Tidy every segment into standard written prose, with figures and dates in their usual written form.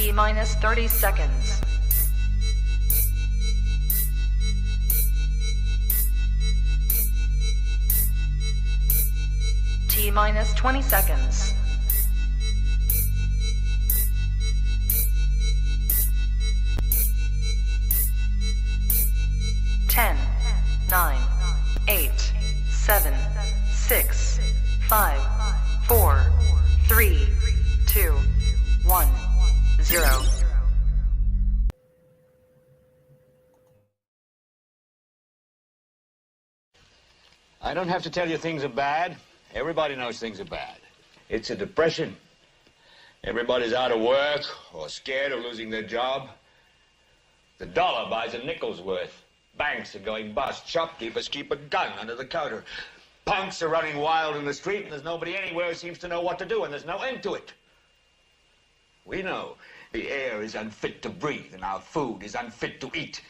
T-minus 30 seconds. T-minus 20 seconds. 10, 9, 8, 7, 6, 5, 4, 3, 2, 1, 0. I don't have to tell you things are bad. Everybody knows things are bad. It's a depression. Everybody's out of work or scared of losing their job. The dollar buys a nickel's worth. Banks are going bust. Shopkeepers keep a gun under the counter. Punks are running wild in the street, and there's nobody anywhere who seems to know what to do, and there's no end to it. We know the air is unfit to breathe, and our food is unfit to eat.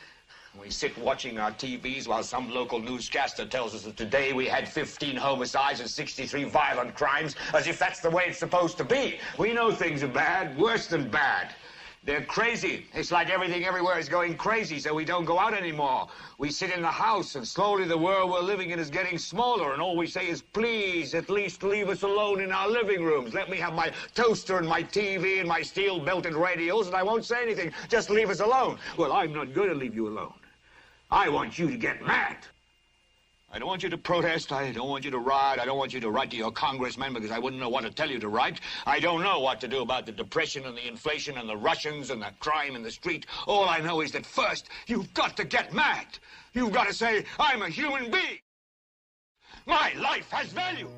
We sit watching our TVs while some local newscaster tells us that today we had 15 homicides and 63 violent crimes, as if that's the way it's supposed to be. We know things are bad, worse than bad. They're crazy. It's like everything everywhere is going crazy, so we don't go out anymore. We sit in the house, and slowly the world we're living in is getting smaller, and all we say is, please, at least leave us alone in our living rooms. Let me have my toaster and my TV and my steel-belted radios, and I won't say anything. Just leave us alone. Well, I'm not going to leave you alone. I want you to get mad. I don't want you to protest. I don't want you to riot. I don't want you to write to your congressman because I wouldn't know what to tell you to write. I don't know what to do about the depression and the inflation and the Russians and the crime in the street. All I know is that first, you've got to get mad. You've got to say, I'm a human being. My life has value.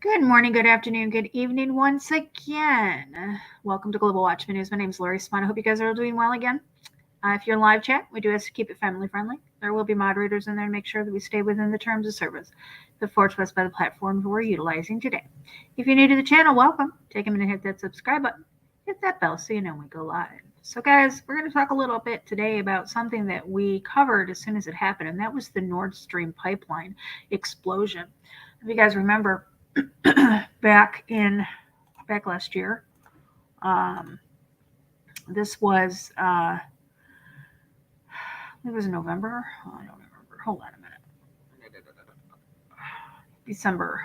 Good morning, good afternoon, good evening once again. Welcome to Global Watchman News. My name is Lori Spahn. I hope you guys are all doing well again. If you're in live chat, we do have to keep it family friendly. There will be moderators in there to make sure that we stay within the terms of service put forward to us by the platforms we're utilizing today. If you're new to the channel, welcome. Take a minute to hit that subscribe button. Hit that bell so you know when we go live. So guys, we're going to talk a little bit today about something that we covered as soon as it happened, and that was the Nord Stream pipeline explosion. If you guys remember, back last year, this was it was in November. I don't remember. Hold on a minute. December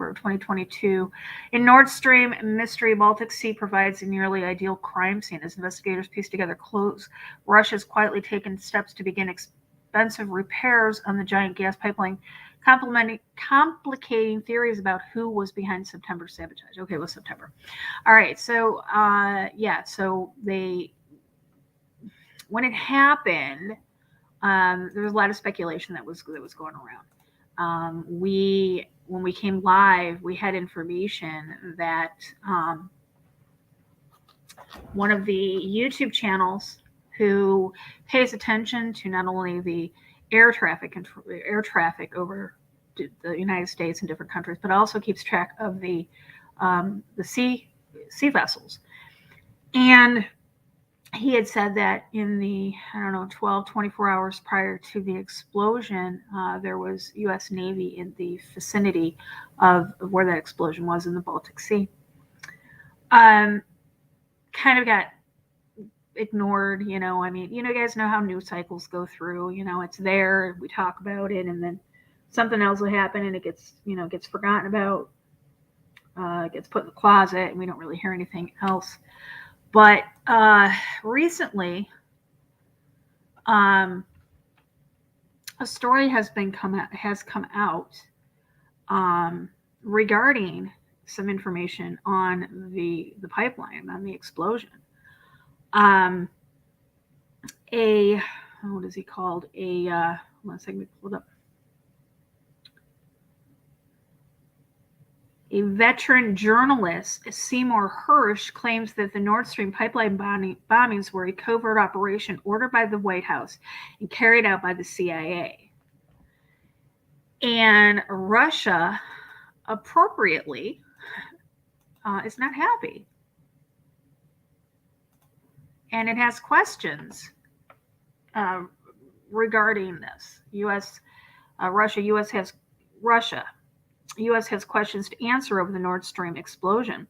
of 2022. In Nord Stream mystery, Baltic Sea provides a nearly ideal crime scene as investigators piece together clues. Russia's quietly taken steps to begin expensive repairs on the giant gas pipeline, complicating theories about who was behind September sabotage. Okay, it was September. All right, so so when it happened, there was a lot of speculation that was going around. When we came live, we had information that one of the YouTube channels who pays attention to not only the air traffic over the United States and different countries, but also keeps track of the sea vessels. And he had said that in the, 12, 24 hours prior to the explosion, there was U.S. Navy in the vicinity of where that explosion was in the Baltic Sea. Kind of got ignored, you guys know how news cycles go through. It's there, we talk about it, and then something else will happen and it gets forgotten about, gets put in the closet, and we don't really hear anything else. But recently, a story has come out regarding some information on the pipeline, on the explosion. What is he called? One second, hold up. A veteran journalist, Seymour Hersh, claims that the Nord Stream pipeline bombings were a covert operation ordered by the White House and carried out by the CIA. And Russia, appropriately, is not happy. And it has questions regarding this. U.S. has questions to answer over the Nord Stream explosion.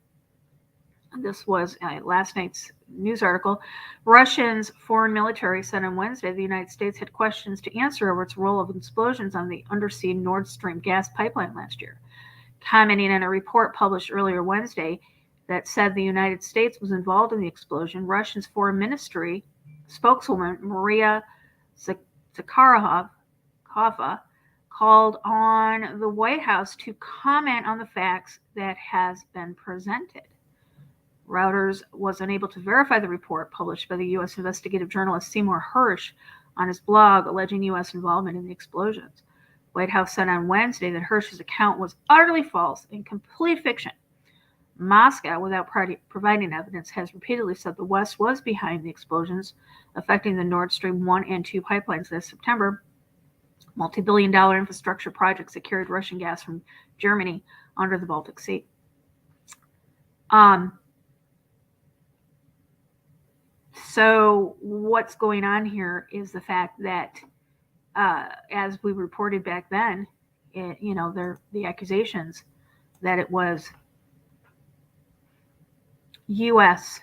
This was last night's news article. Russia's foreign military said on Wednesday the United States had questions to answer over its role of explosions on the undersea Nord Stream gas pipeline last year. Commenting on a report published earlier Wednesday that said the United States was involved in the explosion, Russia's foreign ministry spokeswoman Maria Zakharova called on the White House to comment on the facts that has been presented. Reuters was unable to verify the report published by the U.S. investigative journalist Seymour Hersh on his blog alleging U.S. involvement in the explosions. White House said on Wednesday that Hersh's account was utterly false and complete fiction. Moscow, without providing evidence, has repeatedly said the West was behind the explosions affecting the Nord Stream 1 and 2 pipelines this September, multi-billion-dollar infrastructure projects that carried Russian gas from Germany under the Baltic Sea. So what's going on here is the fact that, as we reported back then, the accusations that it was U.S.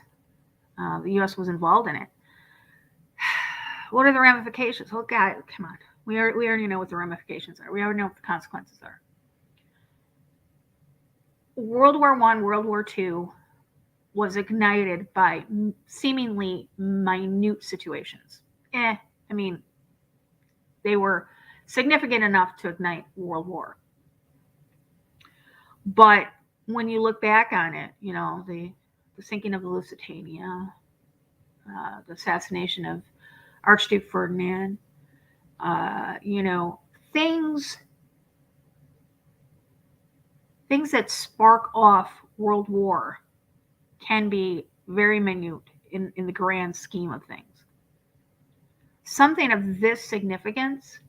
The U.S. was involved in it. What are the ramifications? Oh, God, come on. We already know what the ramifications are. We already know what the consequences are. World War I, World War II was ignited by seemingly minute situations. They were significant enough to ignite World War. But when you look back on it, the sinking of the Lusitania, the assassination of Archduke Ferdinand, things that spark off World War can be very minute in the grand scheme of things. Something of this significance,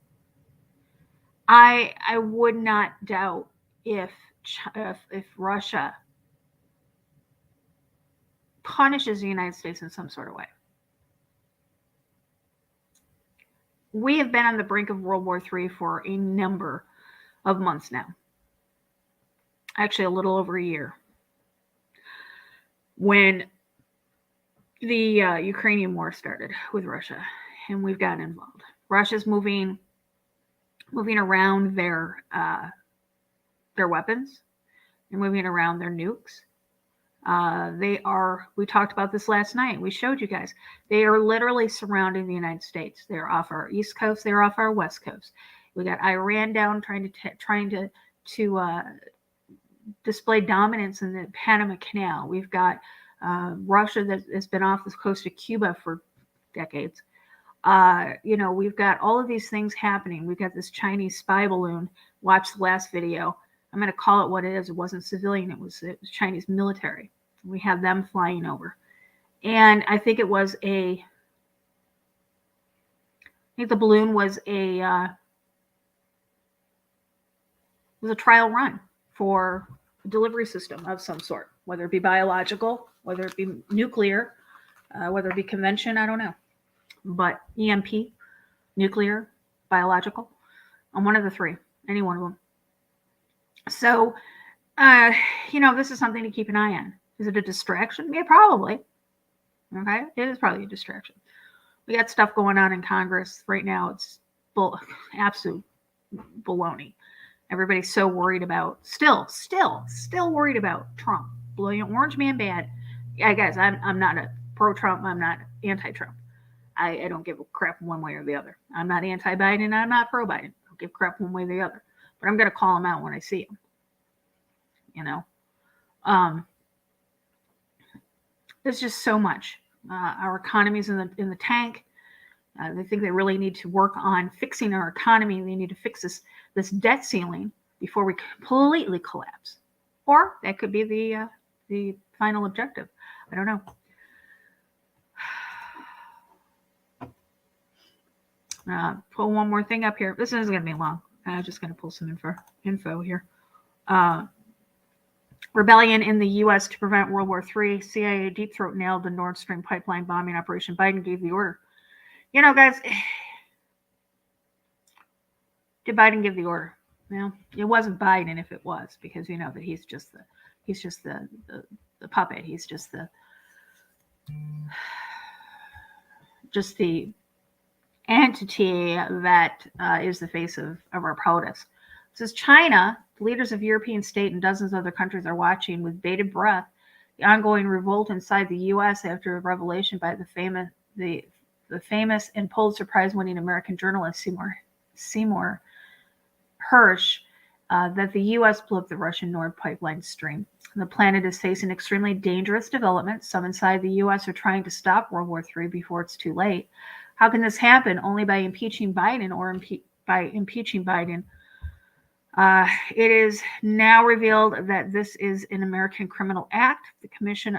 I would not doubt if Russia punishes the United States in some sort of way. We have been on the brink of World War III for a number of months now. Actually, a little over a year. When the Ukrainian war started with Russia, and we've gotten involved. Russia's moving around their weapons. They're moving around their nukes. We talked about this last night. We showed you guys. They are literally surrounding the United States. They're off our east coast. They're off our west coast. We got Iran down trying to display dominance in the Panama Canal. We've got Russia that has been off the coast of Cuba for decades. We've got all of these things happening. We've got this Chinese spy balloon. Watch the last video. I'm going to call it what it is. It wasn't civilian. It was Chinese military. We have them flying over. And I think it was think the balloon was a trial run for a delivery system of some sort, whether it be biological, whether it be nuclear, whether it be convention, I don't know. But EMP, nuclear, biological, on one of the three, any one of them. So, this is something to keep an eye on. Is it a distraction? Yeah, probably. Okay, it is probably a distraction. We got stuff going on in Congress right now. It's absolute baloney. Everybody's so worried about, still worried about Trump. Blowing orange man bad. Yeah, guys, I'm not a pro-Trump. I'm not anti-Trump. I don't give a crap one way or the other. I'm not anti-Biden. I'm not pro-Biden. I don't give a crap one way or the other. But I'm going to call him out when I see him. There's just so much. Our economy's in the tank. They think they really need to work on fixing our economy. They need to fix this debt ceiling before we completely collapse. Or that could be the final objective. I don't know. Pull one more thing up here. This isn't going to be long. I'm just going to pull some info here. Rebellion in the U.S. to prevent World War III. CIA deep throat nailed the Nord Stream pipeline bombing operation. Biden gave the order. Guys, did Biden give the order? Well, it wasn't Biden if it was, because you know that he's just the puppet. He's just the entity that is the face of our protests. It says China, the leaders of European state and dozens of other countries are watching with bated breath the ongoing revolt inside the U.S. after a revelation by the famous and Pulitzer Prize-winning American journalist Seymour Hersh that the U.S. blew up the Russian Nord pipeline stream. The planet is facing extremely dangerous developments. Some inside the U.S. are trying to stop World War III before it's too late. How can this happen? Only by impeaching Biden or by impeaching Biden. It is now revealed that this is an American criminal act, the commission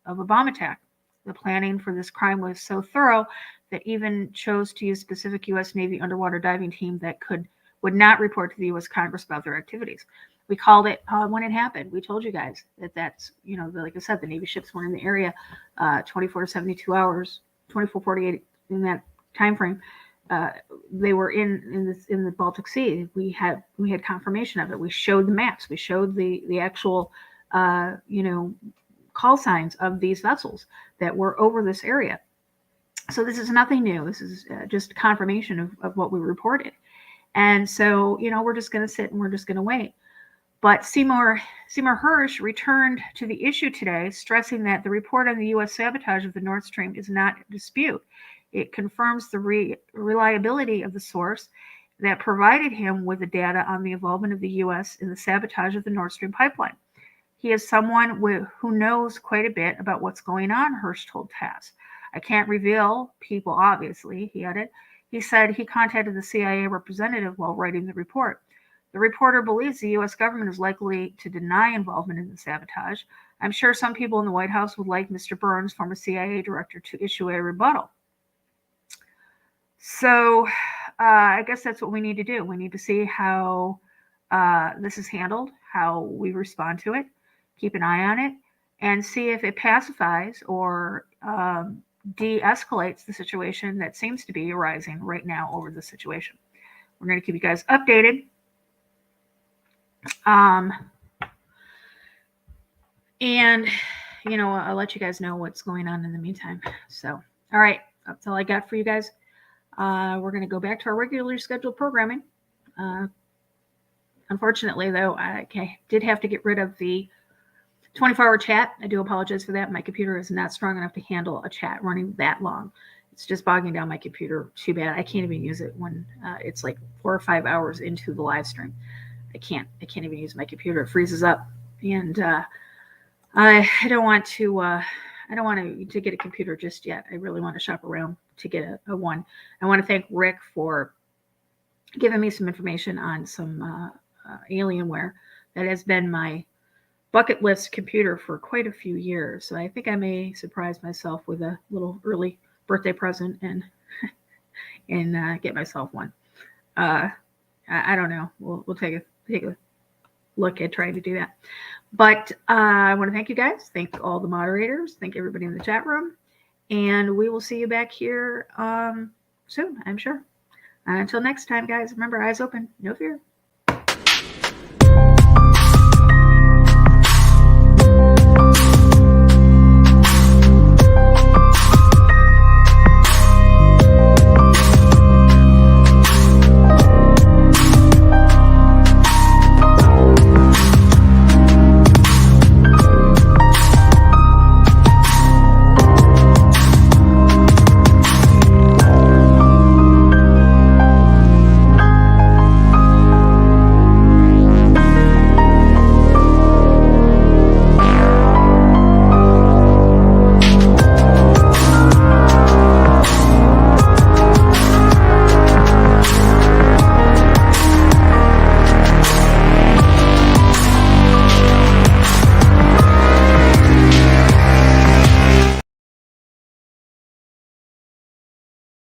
of a bomb attack. The planning for this crime was so thorough that even chose to use specific U.S. Navy underwater diving team that would not report to the U.S. Congress about their activities. We called it when it happened. We told you guys that's, like I said, the Navy ships were in the area 24 to 72 hours, 24, 48 in that time frame. They were in the Baltic Sea. We had confirmation of it. We showed the maps. We showed the actual call signs of these vessels that were over this area. So this is nothing new. This is just confirmation of what we reported. And so we're just going to sit and we're just going to wait. But Seymour Hersh returned to the issue today, stressing that the report on the U.S. sabotage of the Nord Stream is not in dispute. It confirms the reliability of the source that provided him with the data on the involvement of the U.S. in the sabotage of the Nord Stream pipeline. He is someone who knows quite a bit about what's going on, Hersh told TASS. I can't reveal people, obviously, he added. He said he contacted the CIA representative while writing the report. The reporter believes the U.S. government is likely to deny involvement in the sabotage. I'm sure some people in the White House would like Mr. Burns, former CIA director, to issue a rebuttal. So I guess that's what we need to do. We need to see how this is handled, how we respond to it, keep an eye on it, and see if it pacifies or de-escalates the situation that seems to be arising right now over the situation. We're going to keep you guys updated. And, I'll let you guys know what's going on in the meantime. So, all right, that's all I got for you guys. We're going to go back to our regularly scheduled programming. Unfortunately, though, I did have to get rid of the 24-hour chat. I do apologize for that. My computer is not strong enough to handle a chat running that long. It's just bogging down my computer too bad. I can't even use it when it's like 4 or 5 hours into the live stream. I can't even use my computer. It freezes up, and I don't want to get a computer just yet. I really want to shop around to get a one. I want to thank Rick for giving me some information on some Alienware that has been my bucket list computer for quite a few years. So I think I may surprise myself with a little early birthday present and and get myself one. I don't know. We'll take a look at trying to do that. But I want to thank you guys. Thank all the moderators. Thank everybody in the chat room. And we will see you back here soon, I'm sure. Until next time, guys, remember, eyes open, no fear.